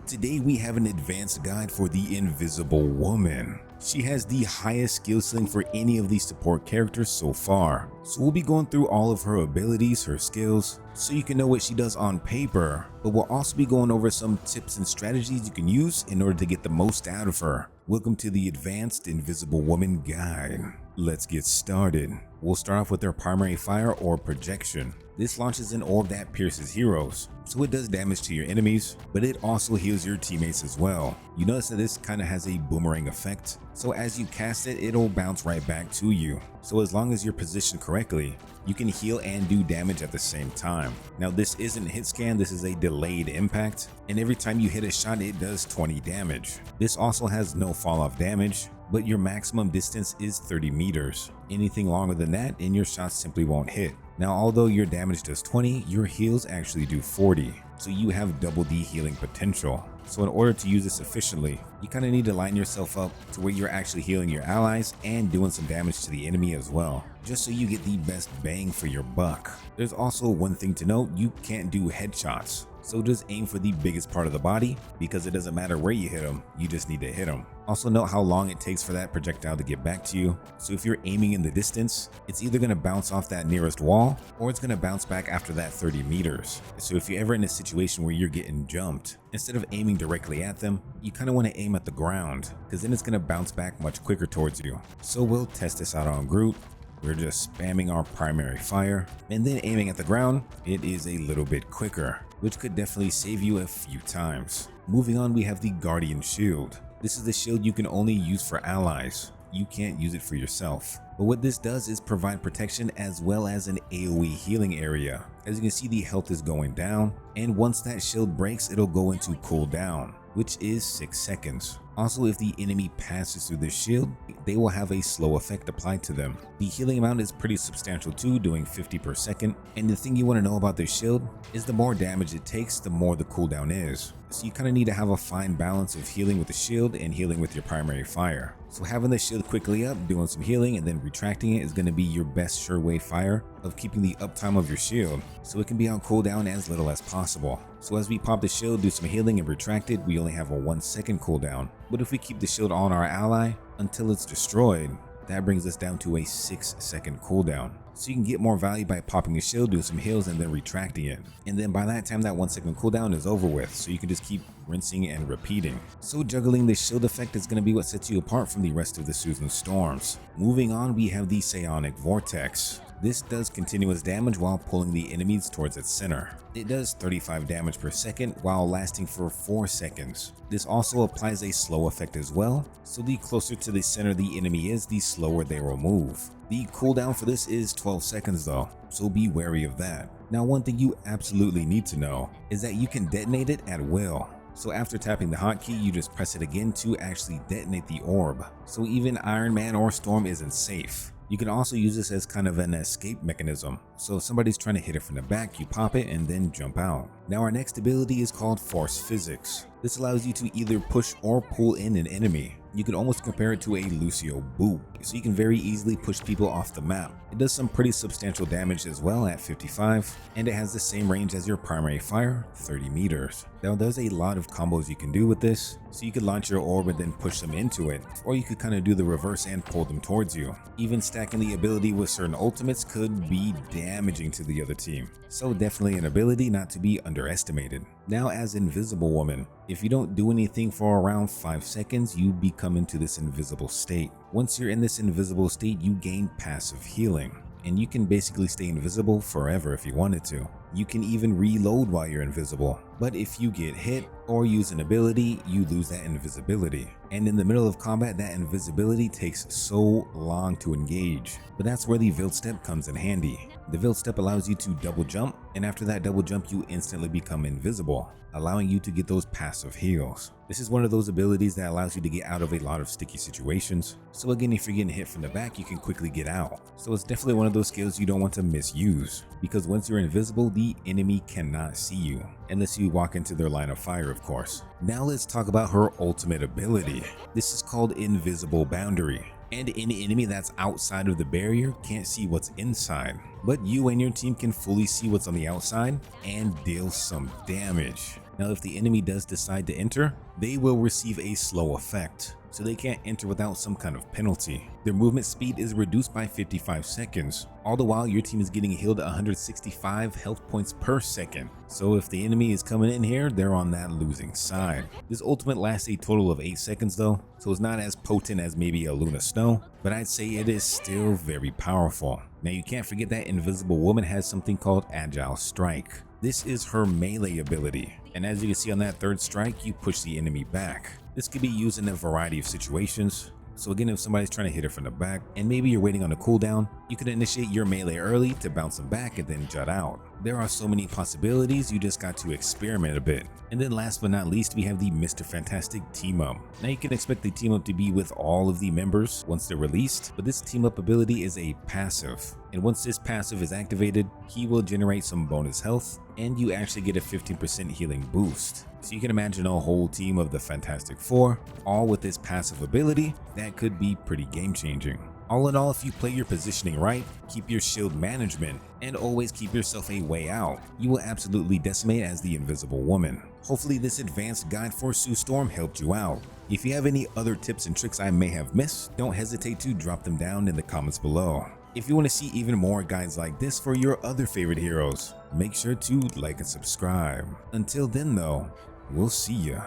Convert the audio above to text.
Today we have an advanced guide for the Invisible Woman. She has the highest skill ceiling for any of these support characters so far. So we'll be going through all of her abilities, her skills, so you can know what she does on paper, but we'll also be going over some tips and strategies you can use in order to get the most out of her. Welcome to the Advanced Invisible Woman Guide. Let's get started. We'll start off with her primary fire or projection. This launches an orb that pierces heroes, so it does damage to your enemies, but it also heals your teammates as well. You notice that this kind of has a boomerang effect, so as you cast it, it'll bounce right back to you. So as long as you're positioned correctly, you can heal and do damage at the same time. Now this isn't hit scan, this is a delayed impact, and every time you hit a shot it does 20 damage. This also has no fall off damage, but your maximum distance is 30 meters. Anything longer than that and your shots simply won't hit. Now although your damage does 20, your heals actually do 40, so you have double the healing potential. So in order to use this efficiently, you kind of need to line yourself up to where you're actually healing your allies and doing some damage to the enemy as well, just so you get the best bang for your buck. There's also one thing to note, you can't do headshots. So just aim for the biggest part of the body, because it doesn't matter where you hit them, you just need to hit them. Also note how long it takes for that projectile to get back to you. So if you're aiming in the distance, it's either going to bounce off that nearest wall, or it's going to bounce back after that 30 meters. So if you're ever in a situation where you're getting jumped, instead of aiming directly at them, you kind of want to aim at the ground, because then it's going to bounce back much quicker towards you. So we'll test this out on Groot. We're just spamming our primary fire, and then aiming at the ground, it is a little bit quicker, which could definitely save you a few times. Moving on, we have the Guardian Shield. This is the shield you can only use for allies. You can't use it for yourself. But what this does is provide protection as well as an AoE healing area. As you can see, the health is going down, and once that shield breaks, it'll go into cooldown, which is 6 seconds. Also, if the enemy passes through this shield, they will have a slow effect applied to them. The healing amount is pretty substantial too, doing 50 per second. And the thing you want to know about this shield is the more damage it takes, the more the cooldown is. So you kind of need to have a fine balance of healing with the shield and healing with your primary fire. So having the shield quickly up, doing some healing, and then retracting it is going to be your best sure way fire of keeping the uptime of your shield, so it can be on cooldown as little as possible. So as we pop the shield, do some healing, and retract it, we only have a 1 second cooldown. But if we keep the shield on our ally until it's destroyed, that brings us down to a 6 second cooldown. So you can get more value by popping a shield, doing some heals, and then retracting it. And then by that time, that 1 second cooldown is over with, so you can just keep rinsing and repeating. So juggling this shield effect is going to be what sets you apart from the rest of the Susan Storms. Moving on, we have the Psionic vortex. This does continuous damage while pulling the enemies towards its center. It does 35 damage per second while lasting for 4 seconds. This also applies a slow effect as well, so the closer to the center the enemy is, the slower they will move. The cooldown for this is 12 seconds though, so be wary of that. Now one thing you absolutely need to know is that you can detonate it at will. So after tapping the hotkey, you just press it again to actually detonate the orb. So even Iron Man or Storm isn't safe. You can also use this as kind of an escape mechanism. So if somebody's trying to hit it from the back, you pop it and then jump out. Now our next ability is called Force Physics. This allows you to either push or pull in an enemy. You can almost compare it to a Lucio boot, so you can very easily push people off the map. It does some pretty substantial damage as well at 55, and it has the same range as your primary fire, 30 meters. Now there's a lot of combos you can do with this, so you could launch your orb and then push them into it, or you could kind of do the reverse and pull them towards you. Even stacking the ability with certain ultimates could be damaging to the other team, so definitely an ability not to be underestimated. Now as Invisible Woman, if you don't do anything for around 5 seconds, you become into this invisible state. Once you're in this invisible state, you gain passive healing, and you can basically stay invisible forever if you wanted to. You can even reload while you're invisible, but if you get hit or use an ability, you lose that invisibility. And in the middle of combat, that invisibility takes so long to engage, but that's where the Veiled Step comes in handy. The Veiled Step allows you to double jump, and after that double jump, you instantly become invisible, allowing you to get those passive heals. This is one of those abilities that allows you to get out of a lot of sticky situations. So again, if you're getting hit from the back, you can quickly get out. So it's definitely one of those skills you don't want to misuse, because once you're invisible, the enemy cannot see you, unless you walk into their line of fire, of course. Now let's talk about her ultimate ability. This is called Invisible Boundary. and any enemy that's outside of the barrier can't see what's inside. But you and your team can fully see what's on the outside and deal some damage. Now, if the enemy does decide to enter, they will receive a slow effect, so they can't enter without some kind of penalty. Their movement speed is reduced by 55 seconds, all the while your team is getting healed 165 health points per second. So if the enemy is coming in here, they're on that losing side. This ultimate lasts a total of 8 seconds though, so it's not as potent as maybe a Luna Snow, but I'd say it is still very powerful. Now you can't forget that Invisible Woman has something called Agile Strike. This is her melee ability, and as you can see on that third strike, you push the enemy back. This could be used in a variety of situations. So again, if somebody's trying to hit her from the back and maybe you're waiting on a cooldown, you can initiate your melee early to bounce them back and then jut out. There are so many possibilities, you just got to experiment a bit. And then last but not least, we have the Mr. Fantastic team up. Now you can expect the team up to be with all of the members once they're released, but this team up ability is a passive. And once this passive is activated, he will generate some bonus health and you actually get a 15% healing boost. So you can imagine a whole team of the Fantastic Four, all with this passive ability. That could be pretty game changing. All in all, if you play your positioning right, keep your shield management, and always keep yourself a way out, you will absolutely decimate as the Invisible Woman. Hopefully this advanced guide for Sue Storm helped you out. If you have any other tips and tricks I may have missed, don't hesitate to drop them down in the comments below. If you want to see even more guides like this for your other favorite heroes, make sure to like and subscribe. Until then though, we'll see ya.